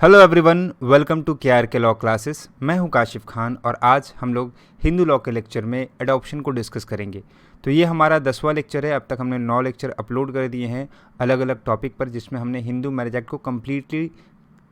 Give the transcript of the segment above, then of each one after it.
Hello everyone, welcome to KRK law classes. मैं हूं काशिफ खान और आज हम लोग हिंदू लॉ के लेक्चर में एडॉप्शन को डिस्कस करेंगे। तो ये हमारा 10वां लेक्चर है। अब तक हमने 9 लेक्चर अपलोड कर दिए हैं अलग अलग टॉपिक पर, जिसमें हमने हिंदू मैरिज एक्ट को कम्प्लीटली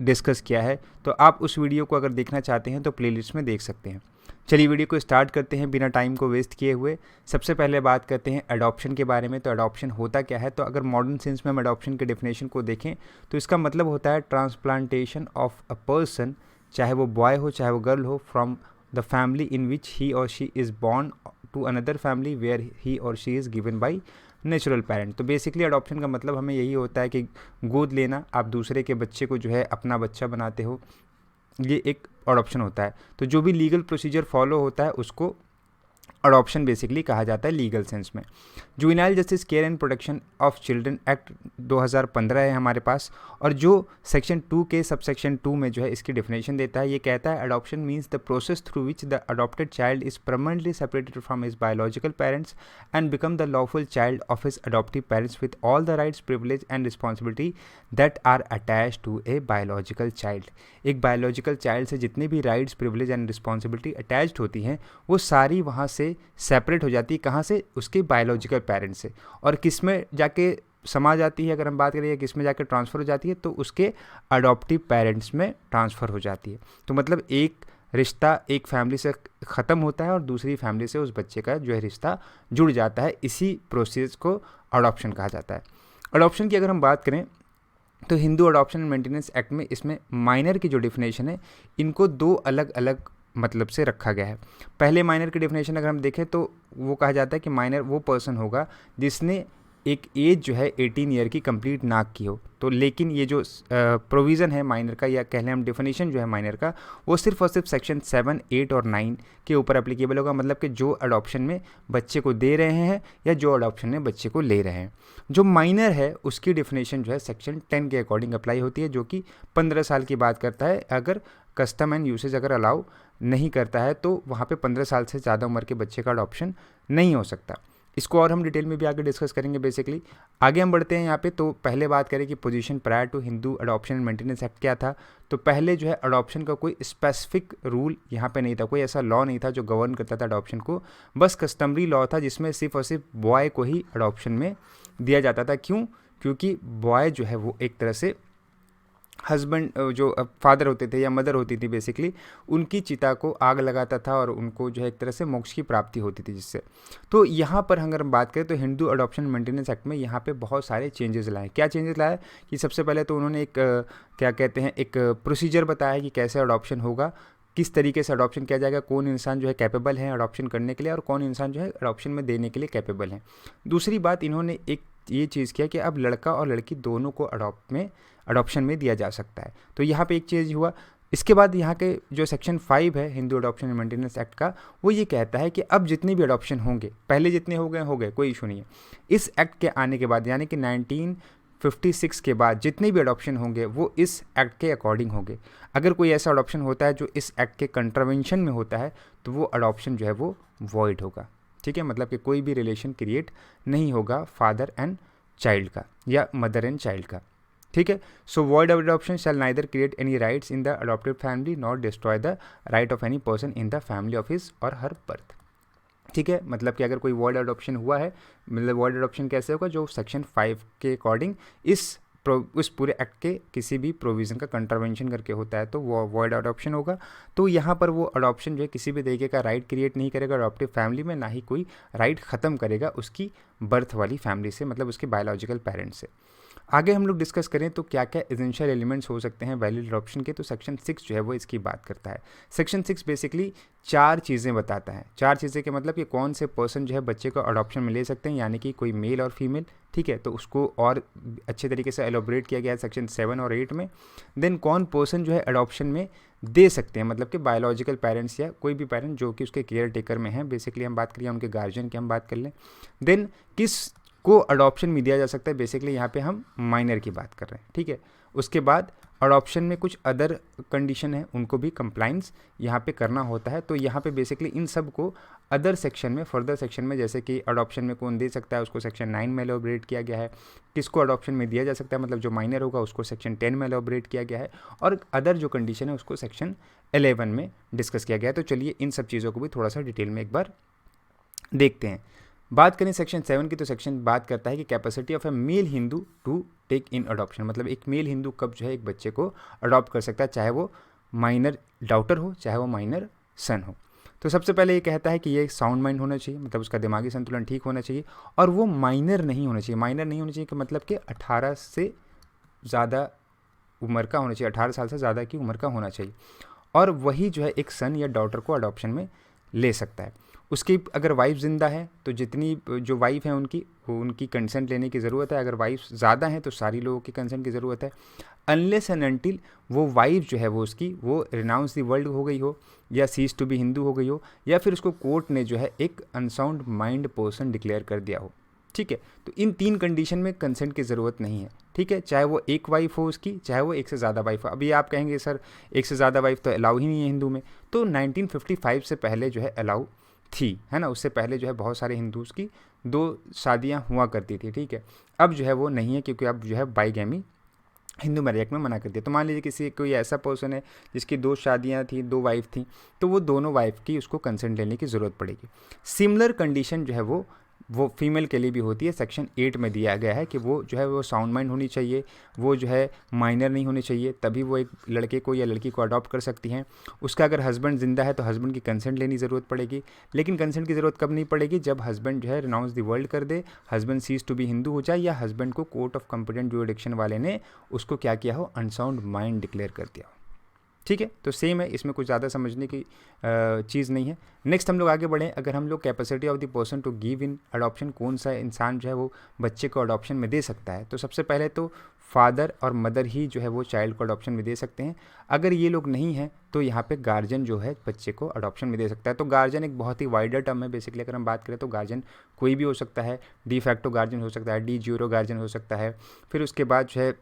डिस्कस किया है। तो आप उस वीडियो को अगर देखना चाहते हैं तो प्लेलिस्ट में देख सकते हैं। चलिए वीडियो को स्टार्ट करते हैं बिना टाइम को वेस्ट किए हुए। सबसे पहले बात करते हैं अडॉप्शन के बारे में। तो अडॉप्शन होता क्या है? तो अगर मॉडर्न सेंस में हम अडॉप्शन के डेफिनेशन को देखें तो इसका मतलब होता है ट्रांसप्लांटेशन ऑफ अ पर्सन, चाहे वो बॉय हो चाहे वो गर्ल हो, from the family in which he or she is born to another family where he or she is given by natural parent. तो बेसिकली अडॉप्शन का मतलब हमें यही होता है कि गोद लेना, आप दूसरे के बच्चे को जो है अपना बच्चा बनाते हो, ये एक अडॉप्शन होता है। तो जो भी लीगल प्रोसीजर फॉलो होता है उसको अडॉप्शन बेसिकली कहा जाता है लीगल सेंस में। Juvenile justice care and protection of children act 2015 है हमारे पास, और जो सेक्शन 2 के सब सेक्शन 2 में जो है इसकी डेफिनेशन देता है। ये कहता है adoption means the process through which the adopted child is permanently separated from his biological parents and become the lawful child of his adoptive parents with all the rights, privilege and responsibility that are attach to a biological child. एक biological child से जितनी भी rights, privilege and responsibility attached होती हैं वो सारी वहाँ से सेपरेट हो जाती है। कहाँ से? उसके बायोलॉजिकल पेरेंट्स से। और किस में जाके समा जाती है? अगर हम बात करें या किस में जाकर ट्रांसफ़र हो जाती है, तो उसके अडॉप्टिव पेरेंट्स में ट्रांसफ़र हो जाती है। तो मतलब एक रिश्ता एक फैमिली से ख़त्म होता है और दूसरी फैमिली से उस बच्चे का जो है रिश्ता जुड़ जाता है। इसी प्रोसेस को अडॉप्शन कहा जाता है। अडॉप्शन की अगर हम बात करें तो Hindu adoption and maintenance act में इसमें माइनर की जो डेफिनेशन है इनको दो अलग अलग मतलब से रखा गया है। पहले माइनर की डेफिनेशन अगर हम देखें तो वो कहा जाता है कि माइनर वो पर्सन होगा जिसने एक एज जो है 18 ईयर की कंप्लीट ना की हो। तो लेकिन ये जो प्रोविज़न है माइनर का, या कह लें हम डेफिनेशन जो है माइनर का, वो सिर्फ और सिर्फ सेक्शन 7, 8 और 9 के ऊपर एप्लीकेबल होगा। मतलब कि जो अडॉप्शन में बच्चे को दे रहे हैं या जो अडॉप्शन में बच्चे को ले रहे हैं। जो माइनर है उसकी डेफिनेशन जो है सेक्शन 10 के अकॉर्डिंग अप्लाई होती है, जो कि 15 साल की बात करता है। अगर कस्टम एंड यूसेज अगर अलाउ नहीं करता है तो वहाँ पे 15 साल से ज़्यादा उम्र के बच्चे का अडॉप्शन नहीं हो सकता। इसको और हम डिटेल में भी आगे डिस्कस करेंगे। बेसिकली आगे हम बढ़ते हैं यहाँ पे। तो पहले बात करें कि position prior to Hindu adoption and maintenance act क्या था। तो पहले जो है अडॉप्शन का कोई स्पेसिफिक रूल यहाँ पे नहीं था, कोई ऐसा लॉ नहीं था जो गवर्न करता था अडॉप्शन को। बस कस्टमरी लॉ था जिसमें सिर्फ और सिर्फ बॉय को ही अडॉप्शन में दिया जाता था। क्यों? क्योंकि बॉय जो है वो एक तरह से हस्बैंड, जो फादर होते थे या मदर होती थी बेसिकली, उनकी चिता को आग लगाता था और उनको जो है एक तरह से मोक्ष की प्राप्ति होती थी जिससे। तो यहाँ पर अगर हम बात करें तो हिंदू अडॉप्शन मेंटेनेंस एक्ट में यहाँ पे बहुत सारे चेंजेस लाए। क्या चेंजेस लाए कि सबसे पहले तो उन्होंने एक क्या कहते हैं एक प्रोसीजर बताया कि कैसे अडॉप्शन होगा, किस तरीके से अडॉप्शन किया जाएगा, कौन इंसान जो है कैपेबल है अडॉप्शन करने के लिए और कौन इंसान जो है अडॉप्शन में देने के लिए कैपेबल है। दूसरी बात, इन्होंने एक ये चीज़ किया कि अब लड़का और लड़की दोनों को अडॉप्शन में दिया जा सकता है। तो यहाँ पे एक चीज़ हुआ। इसके बाद यहाँ के जो सेक्शन 5 है Hindu adoption and maintenance act का, वो ये कहता है कि अब जितने भी अडॉप्शन होंगे, पहले जितने हो गए कोई इशू नहीं है। इस एक्ट के आने के बाद यानी कि 1956 के बाद जितने भी अडॉप्शन होंगे वो इस एक्ट के अकॉर्डिंग होंगे। अगर कोई ऐसा अडॉप्शन होता है जो इस एक्ट के कंट्रावेंशन में होता है तो वो अडॉप्शन जो है वो वॉइड होगा। ठीक है, मतलब कि कोई भी रिलेशन क्रिएट नहीं होगा फादर एंड चाइल्ड का या मदर एंड चाइल्ड का। ठीक है। So void of adoption shall neither create any rights in the adopted family not destroy the right of any person in the family of his or her birth. ठीक है, मतलब कि अगर कोई void adoption हुआ है, मतलब वॉइड अडॉप्शन कैसे होगा? जो सेक्शन 5 के अकॉर्डिंग उस पूरे एक्ट के किसी भी प्रोविज़न का कंट्रावेंशन करके होता है तो वो वॉइड अडॉप्शन होगा। तो यहाँ पर वो अडॉप्शन जो है किसी भी तरीके का राइट क्रिएट नहीं करेगा अडॉप्टिव फैमिली में, ना ही कोई राइट ख़त्म करेगा उसकी बर्थ वाली फैमिली से, मतलब उसके बायोलॉजिकल पेरेंट्स से। आगे हम लोग डिस्कस करें तो क्या क्या एसेंशियल एलिमेंट्स हो सकते हैं वैलिड अडॉप्शन के, तो सेक्शन 6 जो है वो इसकी बात करता है। सेक्शन 6 बेसिकली 4 चीज़ें बताता है। 4 चीज़ें के मतलब कि कौन से पर्सन जो है बच्चे को अडॉप्शन में ले सकते हैं, यानी कि कोई मेल और फीमेल। ठीक है, तो उसको और अच्छे तरीके से एलोबरेट किया गया है सेक्शन 7 और 8 में। देन कौन पर्सन जो है अडॉप्शन में दे सकते हैं, मतलब कि बायोलॉजिकल पेरेंट्स या कोई भी पेरेंट जो कि उसके केयर टेकर में है। बेसिकली हम बात करें उनके गार्जियन की हम बात कर लें। देन किस को अडॉप्शन में दिया जा सकता है, बेसिकली यहाँ पे हम माइनर की बात कर रहे हैं। ठीक है, उसके बाद अडॉप्शन में कुछ अदर कंडीशन है, उनको भी कंप्लाइंस यहाँ पे करना होता है। तो यहाँ पे बेसिकली इन सब को अदर सेक्शन में, फर्दर सेक्शन में, जैसे कि अडॉप्शन में कौन दे सकता है उसको सेक्शन 9 में एलॉबरेट किया गया है, किसको अडॉप्शन में दिया जा सकता है मतलब जो माइनर होगा उसको सेक्शन 10 में एलॉबरेट किया गया है, और अदर जो कंडीशन है उसको सेक्शन 11 में डिस्कस किया गया है। तो चलिए इन सब चीज़ों को भी थोड़ा सा डिटेल में एक बार देखते हैं। बात करें सेक्शन 7 की, तो सेक्शन बात करता है कि capacity of a male Hindu to take in adoption, मतलब एक मेल हिंदू कब जो है एक बच्चे को अडॉप्ट कर सकता है, चाहे वो माइनर डाउटर हो चाहे वो माइनर सन हो। तो सबसे पहले ये कहता है कि ये साउंड माइंड होना चाहिए, मतलब उसका दिमागी संतुलन ठीक होना चाहिए, और वो माइनर नहीं होना चाहिए। माइनर नहीं होना चाहिए कि मतलब कि 18 से ज़्यादा उम्र का होना चाहिए, 18 साल से ज़्यादा की उम्र का होना चाहिए, और वही जो है एक सन या डॉटर को अडॉप्शन में ले सकता है। उसकी अगर वाइफ ज़िंदा है तो जितनी जो वाइफ है उनकी कंसेंट लेने की ज़रूरत है। अगर वाइफ ज़्यादा है तो सारी लोगों की कंसेंट की ज़रूरत है। अनलेस एंड अनटिल वो वाइफ जो है वो उसकी वो रिनाउंस दी वर्ल्ड हो गई हो, या सीज टू बी हिंदू हो गई हो, या फिर उसको कोर्ट ने जो है एक अनसाउंड माइंड पर्सन डिक्लेयर कर दिया हो। ठीक है, तो इन 3 कंडीशन में कंसेंट की ज़रूरत नहीं है। ठीक है, चाहे वो एक वाइफ हो उसकी, चाहे वो एक से ज़्यादा वाइफ हो। अभी आप कहेंगे सर एक से ज़्यादा वाइफ तो अलाउ ही नहीं है हिंदू में, तो 1955 से पहले जो है अलाउ थी, है ना। उससे पहले जो है बहुत सारे हिंदूज़ की 2 शादियाँ हुआ करती थी। ठीक है, अब जो है वो नहीं है, क्योंकि अब जो है बाईगैमी हिंदू मैरिज एक्ट में मना कर दिया। तो मान लीजिए किसी कोई ऐसा पर्सन है जिसकी 2 शादियाँ थी, 2 वाइफ थी, तो वो दोनों वाइफ की उसको कंसेंट लेने की ज़रूरत पड़ेगी। सिमिलर कंडीशन जो है वो फीमेल के लिए भी होती है। सेक्शन 8 में दिया गया है कि वो जो है वो साउंड माइंड होनी चाहिए, वो जो है माइनर नहीं होनी चाहिए, तभी वो एक लड़के को या लड़की को अडॉप्ट कर सकती हैं। उसका अगर हस्बैंड ज़िंदा है तो हस्बैंड की कंसेंट लेनी ज़रूरत पड़ेगी, लेकिन कंसेंट की ज़रूरत कब नहीं पड़ेगी, जब हस्बैंड जो है रिनाउंस द वर्ल्ड कर दे, husband cease to be Hindu हो जाए, या हस्बैंड को कोर्ट ऑफ कॉम्पिटेंट ज्यूरिडिक्शन वाले ने उसको क्या किया हो, अनसाउंड माइंड डिक्लेयर कर दिया हो। ठीक है, तो सेम है, इसमें कुछ ज़्यादा समझने की चीज़ नहीं है। नेक्स्ट हम लोग आगे बढ़ें। अगर हम लोग capacity of the person to give in adoption, कौन सा इंसान जो है वो बच्चे को अडॉप्शन में दे सकता है, तो सबसे पहले तो फादर और मदर ही जो है वो चाइल्ड को अडॉप्शन में दे सकते हैं। अगर ये लोग नहीं हैं तो यहाँ पे गार्जियन जो है बच्चे को अडॉप्शन में दे सकता है। तो गार्जियन एक बहुत ही वाइडर टर्म है। बेसिकली अगर हम बात करें तो गार्जियन कोई भी हो सकता है, डी फैक्टो गार्जियन हो सकता है, डी ज्यूरो गार्जियन हो सकता है, फिर उसके बाद जो है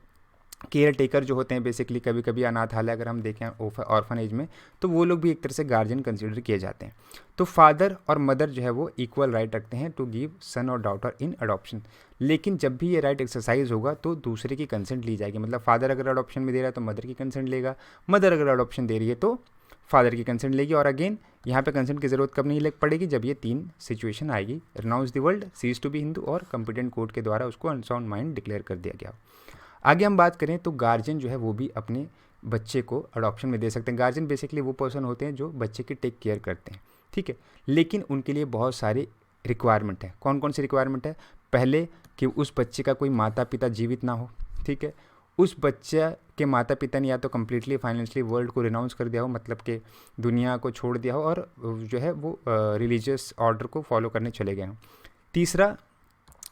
केयर टेकर जो होते हैं, बेसिकली कभी कभी अनाथालय अगर हम देखें ऑर्फन एज में, तो वो लोग भी एक तरह से गार्जियन कंसीडर किए जाते हैं। तो फादर और मदर जो है वो इक्वल राइट रखते हैं टू गिव सन और डॉटर इन अडॉप्शन, लेकिन जब भी ये राइट एक्सरसाइज होगा तो दूसरे की कंसेंट ली जाएगी। मतलब फादर अगर अडॉप्शन में दे रहा है तो मदर की कंसेंट लेगा, मदर अगर अडॉप्शन दे रही है तो फादर की कंसेंट लेगी। और अगेन यहाँ पे कंसेंट की ज़रूरत कब नहीं लग पड़ेगी, जब ये 3 सिचुएशन आएगी, renounce the world, cease to be Hindu, और कॉम्पिटेंट कोर्ट के द्वारा उसको अनसाउंड माइंड डिक्लेयर कर दिया गया। आगे हम बात करें तो गार्जियन जो है वो भी अपने बच्चे को अडॉप्शन में दे सकते हैं। गार्जियन बेसिकली वो पर्सन होते हैं जो बच्चे की टेक केयर करते हैं। ठीक है, लेकिन उनके लिए बहुत सारी रिक्वायरमेंट है। कौन कौन सी रिक्वायरमेंट है? पहले कि उस बच्चे का कोई माता पिता जीवित ना हो। ठीक है, उस बच्चे के माता पिता ने या तो कम्प्लीटली फाइनेंशियली वर्ल्ड को रिनाउंस कर दिया हो, मतलब कि दुनिया को छोड़ दिया हो, और जो है वो रिलीजियस ऑर्डर को फॉलो करने चले गए हों। तीसरा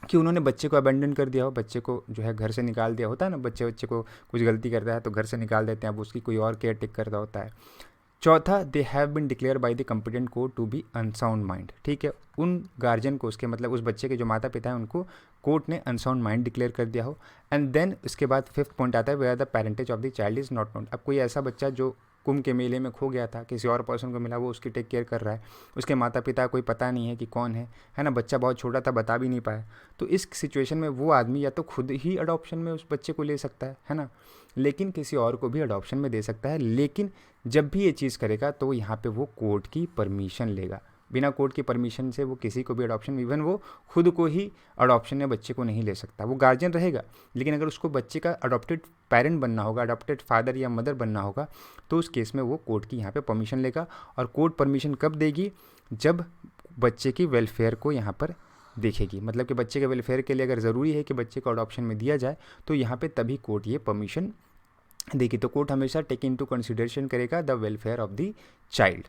कि उन्होंने बच्चे को अबेंडन कर दिया हो, बच्चे को जो है घर से निकाल दिया होता है ना, बच्चे को कुछ गलती करता है तो घर से निकाल देते हैं, अब उसकी कोई और केयर टेक करता होता है। चौथा, they have been declared by the competent court to be unsound mind. ठीक है, उन गार्जियन को, उसके मतलब उस बच्चे के जो माता पिता हैं उनको कोर्ट ने अनसाउंड माइंड डिक्लेयर कर दिया हो। एंड देन उसके बाद 5th पॉइंट आता है where the parentage of the child is not known. अब कोई ऐसा बच्चा जो कुंभ के मेले में खो गया था, किसी और पर्सन को मिला, वो उसकी टेक केयर कर रहा है, उसके माता पिता कोई पता नहीं है कि कौन है ना, बच्चा बहुत छोटा था बता भी नहीं पाया, तो इस सिचुएशन में वो आदमी या तो खुद ही अडॉप्शन में उस बच्चे को ले सकता है ना, लेकिन किसी और को भी अडॉप्शन में दे सकता है। लेकिन जब भी ये चीज़ करेगा तो यहाँ पे वो कोर्ट की परमिशन लेगा। बिना कोर्ट की परमिशन से वो किसी को भी अडॉप्शन, इवन वो खुद को ही अडॉप्शन या बच्चे को नहीं ले सकता। वो गार्जियन रहेगा, लेकिन अगर उसको बच्चे का अडॉप्टेड पेरेंट बनना होगा, अडॉप्टेड फादर या मदर बनना होगा, तो उस केस में वो कोर्ट की यहाँ पे परमिशन लेगा। और कोर्ट परमिशन कब देगी? जब बच्चे की वेलफेयर को यहाँ पर देखेगी। मतलब कि बच्चे के वेलफेयर के लिए अगर ज़रूरी है कि बच्चे को अडॉप्शन में दिया जाए, तो यहाँ पे तभी कोर्ट ये परमिशन देगी। तो कोर्ट हमेशा टेक इनटू कंसिडरेशन करेगा the welfare of the child.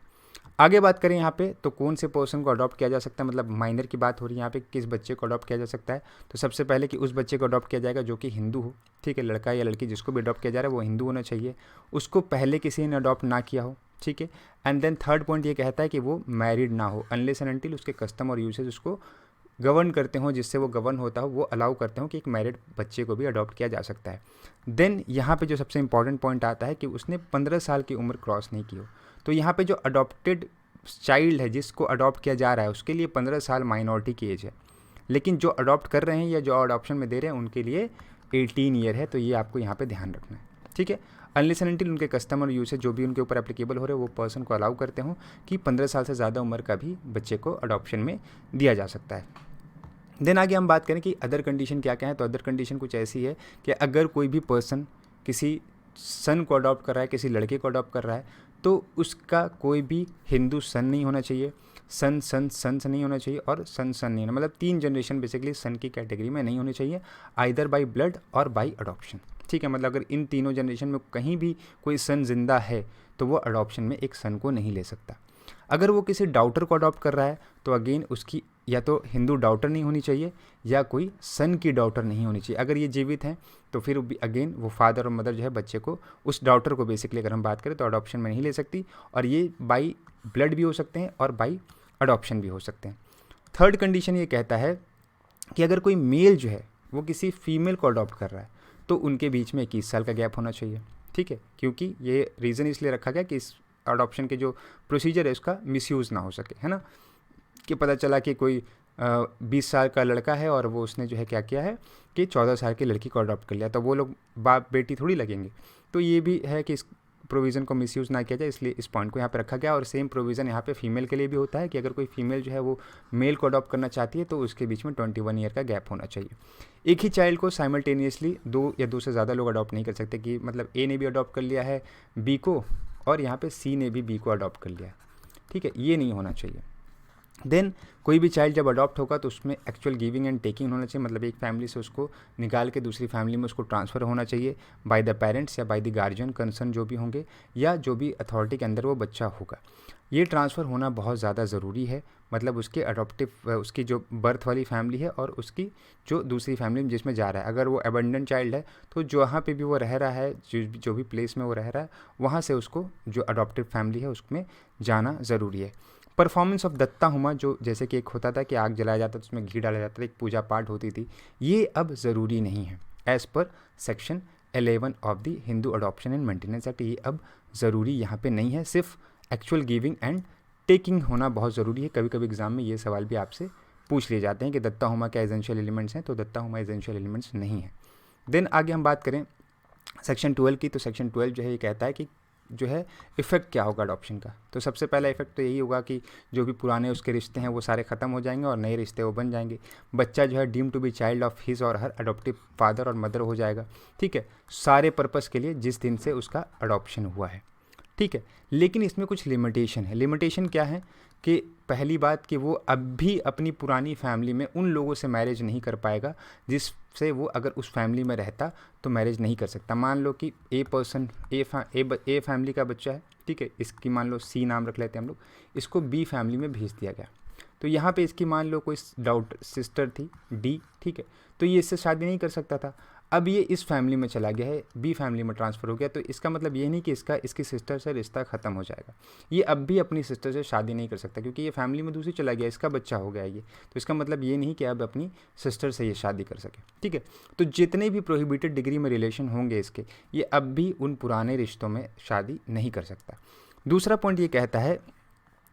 आगे बात करें यहाँ पे तो कौन से पर्सन को अडॉप्ट किया जा सकता है, मतलब माइनर की बात हो रही है यहाँ पे, किस बच्चे को अडॉप्ट किया जा सकता है। तो सबसे पहले कि उस बच्चे को अडॉप्ट किया जाएगा जो कि हिंदू हो। ठीक है, लड़का या लड़की जिसको भी अडॉप्ट किया जा रहा है वो हिंदू होना चाहिए, उसको पहले किसी ने अडॉप्ट ना किया हो। ठीक है, एंड देन 3rd पॉइंट ये कहता है कि वो मैरिड ना हो, अनलेस एंड अनटिल उसके कस्टम और यूसेज उसको गवर्न करते हो, जिससे वो गवर्न होता हो, वो अलाउ करते हो कि एक मैरिड बच्चे को भी अडॉप्ट किया जा सकता है। देन यहाँ पे जो सबसे इंपॉर्टेंट पॉइंट आता है कि उसने 15 साल की उम्र क्रॉस नहीं की हो। तो यहाँ पे जो अडॉप्टेड चाइल्ड है, जिसको अडॉप्ट किया जा रहा है, उसके लिए 15 साल माइनॉरिटी की एज है, लेकिन जो अडॉप्ट कर रहे हैं या जो अडॉप्शन में दे रहे हैं उनके लिए 18 ईयर है। तो ये आपको यहाँ पे ध्यान रखना है, ठीक है। अनलेस एंड अनटिल उनके कस्टमर यूसेज जो भी उनके ऊपर एप्लीकेबल हो रहे हैं वो पर्सन को अलाउ करते हो कि 15 साल से ज़्यादा उम्र का भी बच्चे को अडॉप्शन में दिया जा सकता है। देन आगे हम बात करें कि अदर कंडीशन क्या क्या है। तो अदर कंडीशन कुछ ऐसी है कि अगर कोई भी पर्सन किसी सन को अडॉप्ट कर रहा है, किसी लड़के को अडॉप्ट कर रहा है, तो उसका कोई भी हिंदू सन नहीं होना चाहिए, सन सन सन नहीं होना चाहिए और सन सन नहीं होना, मतलब 3 जनरेशन बेसिकली सन की कैटेगरी में नहीं होनी चाहिए, आइदर बाई ब्लड और बाई अडॉप्शन, ठीक है। मतलब अगर इन तीनों जनरेशन में कहीं भी कोई सन जिंदा है तो वो अडॉप्शन में एक सन को नहीं ले सकता। अगर वो किसी डाउटर को अडॉप्ट कर रहा है तो अगेन उसकी या तो हिंदू डाउटर नहीं होनी चाहिए या कोई सन की डाउटर नहीं होनी चाहिए। अगर ये जीवित हैं तो फिर अगेन वो फादर और मदर जो है बच्चे को, उस डाउटर को बेसिकली अगर हम बात करें तो अडॉप्शन में नहीं ले सकती, और ये बाई ब्लड भी हो सकते हैं और बाई अडॉप्शन भी हो सकते हैं। थर्ड कंडीशन ये कहता है कि अगर कोई मेल जो है वो किसी फीमेल को अडॉप्ट कर रहा है तो उनके बीच में 21 साल का गैप होना चाहिए, ठीक है, क्योंकि ये रीज़न इसलिए रखा गया कि इस अडॉप्शन के जो प्रोसीजर है उसका मिसयूज़ ना हो सके, है ना। कि पता चला कि कोई 20 साल का लड़का है और वो उसने जो है क्या किया है कि 14 साल की लड़की को अडॉप्ट कर लिया, तो वो लोग बाप बेटी थोड़ी लगेंगे। तो ये भी है कि इस प्रोविज़न को मिसयूज़ ना किया जाए, इसलिए इस पॉइंट को यहाँ पे रखा गया। और सेम प्रोविज़न यहाँ पे फीमेल के लिए भी होता है कि अगर कोई फीमेल जो है वो मेल को अडॉप्ट करना चाहती है तो उसके बीच में 21 ईयर का गैप होना चाहिए। एक ही चाइल्ड को साइमल्टेनियसली 2 या 2 से ज़्यादा लोग अडॉप्ट नहीं कर सकते, कि मतलब ए ने भी अडॉप्ट कर लिया है बी को और यहाँ पे सी ने भी बी को अडॉप्ट कर लिया है, ठीक है, ये नहीं होना चाहिए। देन कोई भी चाइल्ड जब अडॉप्ट होगा तो उसमें एक्चुअल गिविंग एंड टेकिंग होना चाहिए, मतलब एक फैमिली से उसको निकाल के दूसरी फैमिली में उसको ट्रांसफ़र होना चाहिए बाय द पेरेंट्स या बाय द गार्जियन कंसर्न जो भी होंगे या जो भी अथॉरिटी के अंदर वो बच्चा होगा। ये ट्रांसफ़र होना बहुत ज़्यादा ज़रूरी है, मतलब उसके अडॉप्टिव उसकी जो बर्थ वाली फैमिली है और उसकी जो दूसरी फैमिली में जिसमें जा रहा है, अगर वो एबंडेंट चाइल्ड है तो जहाँ पे भी वो रह रहा है, जो भी प्लेस में वो रह रहा है, वहाँ से उसको जो अडॉप्टिव फैमिली है उसमें जाना ज़रूरी है। परफॉर्मेंस ऑफ दत्ता हुमा, जो जैसे कि एक होता था कि आग जलाया जाता था उसमें घी डाला जाता था, एक पूजा पाठ होती थी, ये अब ज़रूरी नहीं है। As per section 11 of the Hindu adoption and maintenance act ये अब ज़रूरी यहाँ पे नहीं है, सिर्फ एक्चुअल गिविंग एंड टेकिंग होना बहुत ज़रूरी है। कभी कभी एग्जाम में ये सवाल भी आपसे पूछ लिए जाते हैं कि दत्ता हुमा क्या एसेंशियल एलिमेंट्स हैं, तो दत्ता हुमा एसेंशियल एलिमेंट्स नहीं है। देन आगे हम बात करें सेक्शन 12 की, तो सेक्शन 12 जो है ये कहता है कि जो है इफ़ेक्ट क्या होगा अडॉप्शन का। तो सबसे पहला इफेक्ट तो यही होगा कि जो भी पुराने उसके रिश्ते हैं वो सारे ख़त्म हो जाएंगे और नए रिश्ते वो बन जाएंगे। बच्चा जो है deem to be child of his or her adoptive father or mother हो जाएगा, ठीक है, सारे पर्पज़ के लिए जिस दिन से उसका अडॉप्शन हुआ है, ठीक है। लेकिन इसमें कुछ लिमिटेशन है। लिमिटेशन क्या है कि पहली बात कि वो अब भी अपनी पुरानी फैमिली में उन लोगों से मैरिज नहीं कर पाएगा जिससे वो अगर उस फैमिली में रहता तो मैरिज नहीं कर सकता। मान लो कि ए फैमिली का बच्चा है, ठीक है, इसकी मान लो सी नाम रख लेते हैं हम लोग, इसको बी फैमिली में भेज दिया गया, तो यहाँ पे इसकी मान लो कोई सिस्टर थी डी, ठीक है, तो ये इससे शादी नहीं कर सकता था। अब ये इस फैमिली में चला गया है, बी फैमिली में ट्रांसफ़र हो गया, तो इसका मतलब ये नहीं कि इसकी सिस्टर से रिश्ता ख़त्म हो जाएगा। ये अब भी अपनी सिस्टर से शादी नहीं कर सकता क्योंकि ये फैमिली में दूसरी चला गया, इसका बच्चा हो गया ये, तो इसका मतलब ये नहीं कि अब अपनी सिस्टर से ये शादी कर सके, ठीक है। तो जितने भी प्रोहिबिटेड डिग्री में रिलेशन होंगे इसके, ये अब भी उन पुराने रिश्तों में शादी नहीं कर सकता। दूसरा पॉइंट ये कहता है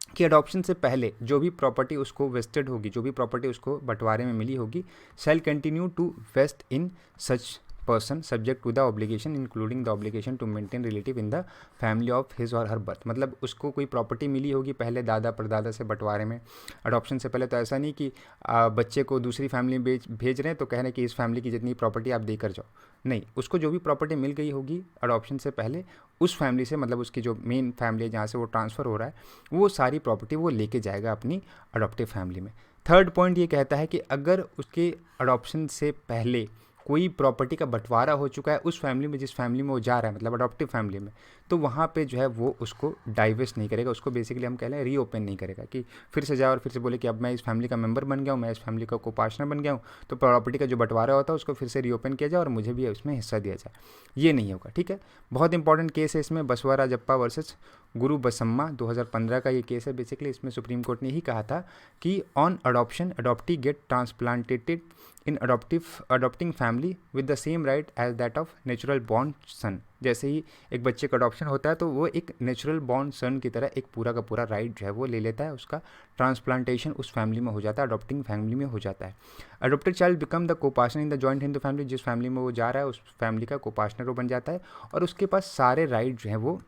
कि अडॉप्शन से पहले जो भी प्रॉपर्टी उसको वेस्टेड होगी, जो भी प्रॉपर्टी उसको बंटवारे में मिली होगी, shall continue to vest in such person subject to the obligation including the obligation to maintain relative in the family of his or her birth. मतलब उसको कोई प्रॉपर्टी मिली होगी पहले दादा परदादा से बंटवारे में अडॉप्शन से पहले, तो ऐसा नहीं कि बच्चे को दूसरी फैमिली में भेज रहे हैं तो कह रहे हैं कि इस फैमिली की जितनी प्रॉपर्टी आप देकर जाओ, नहीं, उसको जो भी प्रॉपर्टी मिल गई होगी अडॉप्शन से पहले उस फैमिली से, मतलब उसकी जो मेन फैमिली है जहाँ से वो ट्रांसफ़र हो रहा है, वो सारी प्रॉपर्टी वो लेके जाएगा अपनी अडॉप्टिव फैमिली में। थर्ड पॉइंट ये कहता है कि अगर उसके अडॉप्शन से पहले कोई प्रॉपर्टी का बंटवारा हो चुका है उस फैमिली में जिस फैमिली में वो जा रहा है, मतलब अडॉप्टिव फैमिली में, तो वहाँ पे जो है वो उसको डाइवर्स नहीं करेगा, उसको बेसिकली हम कह रहे हैं रीओपन नहीं करेगा कि फिर से जाए और फिर से बोले कि अब मैं इस फैमिली का मेंबर बन गया हूँ, मैं इस फैमिली का कोपार्टनर बन गया हूँ, तो प्रॉपर्टी का जो बंटवारा होता है उसको फिर से रीओपन किया जाए और मुझे भी उसमें हिस्सा दिया जाए, ये नहीं होगा। ठीक है, बहुत इंपॉर्टेंट केस है इसमें, बसवराजप्पा वर्सेस गुरु बसम्मा 2015 का ये केस है। बेसिकली इसमें सुप्रीम कोर्ट ने ही कहा था कि on adoption adoptee get transplanted in adopting family with the same right as that of natural born son. जैसे ही एक बच्चे का अडॉप्शन होता है तो वो एक नेचुरल बॉर्न सन की तरह एक पूरा का पूरा राइट जो है वो ले लेता है, उसका ट्रांसप्लांटेशन उस फैमिली में हो जाता है, अडॉप्टिंग फैमिली में हो जाता है। Adopted child become the copartner in the joint Hindu family, जिस फैमिली में वो जा रहा है उस फैमिली का कोपार्टनर वो बन जाता है और उसके पास सारे राइट जो हैं वो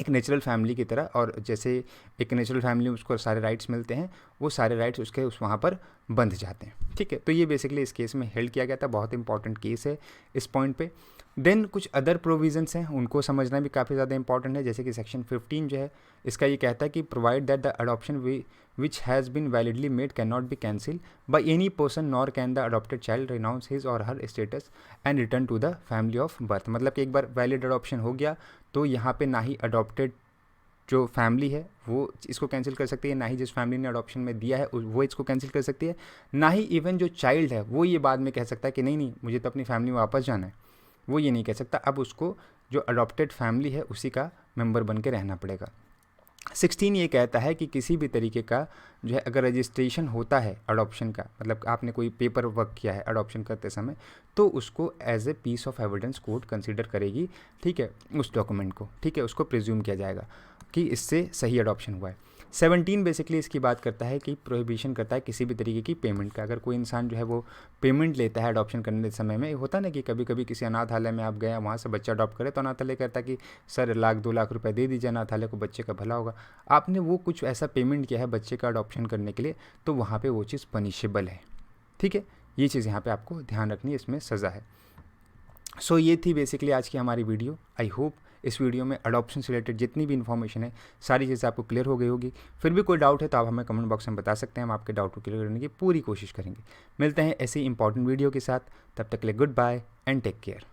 एक नेचुरल फैमिली की तरह, और जैसे एक नेचुरल फैमिली में उसको सारे राइट्स मिलते हैं वो सारे राइट्स उसके उस वहाँ पर बंध जाते हैं। ठीक है, तो ये बेसिकली इस केस में हेल्ड किया गया था, बहुत इंपॉर्टेंट केस है इस पॉइंट पे। देन कुछ अदर प्रोविजंस हैं, उनको समझना भी काफ़ी ज़्यादा इंपॉर्टेंट है। जैसे कि सेक्शन 15 जो है इसका ये कहता है कि provide that the adoption which has been validly made can not be cancel by any person nor can the adopted child renounce his or her status and return to the family of birth. मतलब कि एक बार valid adoption हो गया तो यहाँ पे ना ही adopted जो फैमिली है वो इसको कैंसिल कर सकती है, ना ही जिस फैमिली ने अडॉप्शन में दिया है वो इसको कैंसिल कर सकती है, ना ही इवन जो चाइल्ड है वो ये बाद में कह सकता है कि नहीं नहीं मुझे तो अपनी फैमिली में वापस जाना है, वो ये नहीं कह सकता। अब उसको जो अडॉप्टेड फैमिली है उसी का मेंबर बन के रहना पड़ेगा। 16 ये कहता है कि किसी भी तरीके का जो है अगर रजिस्ट्रेशन होता है अडॉप्शन का, मतलब आपने कोई पेपर वर्क किया है अडॉप्शन करते समय, तो उसको as a piece of evidence court consider करेगी। ठीक है, उस डॉक्यूमेंट को, ठीक है, उसको प्रिज्यूम किया जाएगा कि इससे सही अडॉप्शन हुआ है। 17 बेसिकली इसकी बात करता है कि प्रोहिबिशन करता है किसी भी तरीके की पेमेंट का। अगर कोई इंसान जो है वो पेमेंट लेता है अडॉप्शन करने के समय में, होता है ना कि कभी कभी किसी अनाथालय में आप गए वहाँ से बच्चा अडॉप्ट करे तो अनाथालय कहता है कि सर 1-2 लाख रुपए दे दीजिए अनाथालय को, बच्चे का भला होगा। आपने वो कुछ ऐसा पेमेंट किया है बच्चे का अडॉप्शन करने के लिए, तो वहाँ पर वो चीज़ पनिशेबल है। ठीक है, ये चीज़ यहाँ पर आपको ध्यान रखनी है, इसमें सज़ा है। सो ये थी बेसिकली आज की हमारी वीडियो। आई होप इस वीडियो में अडॉप्शन से रिलेटेड जितनी भी इन्फॉर्मेशन है सारी चीज़ें आपको क्लियर हो गई होगी। फिर भी कोई डाउट है तो आप हमें कमेंट बॉक्स में बता सकते हैं, हम आपके डाउट को क्लियर करने की पूरी कोशिश करेंगे। मिलते हैं ऐसी इंपॉर्टेंट वीडियो के साथ, तब तक के लिए good bye and take care.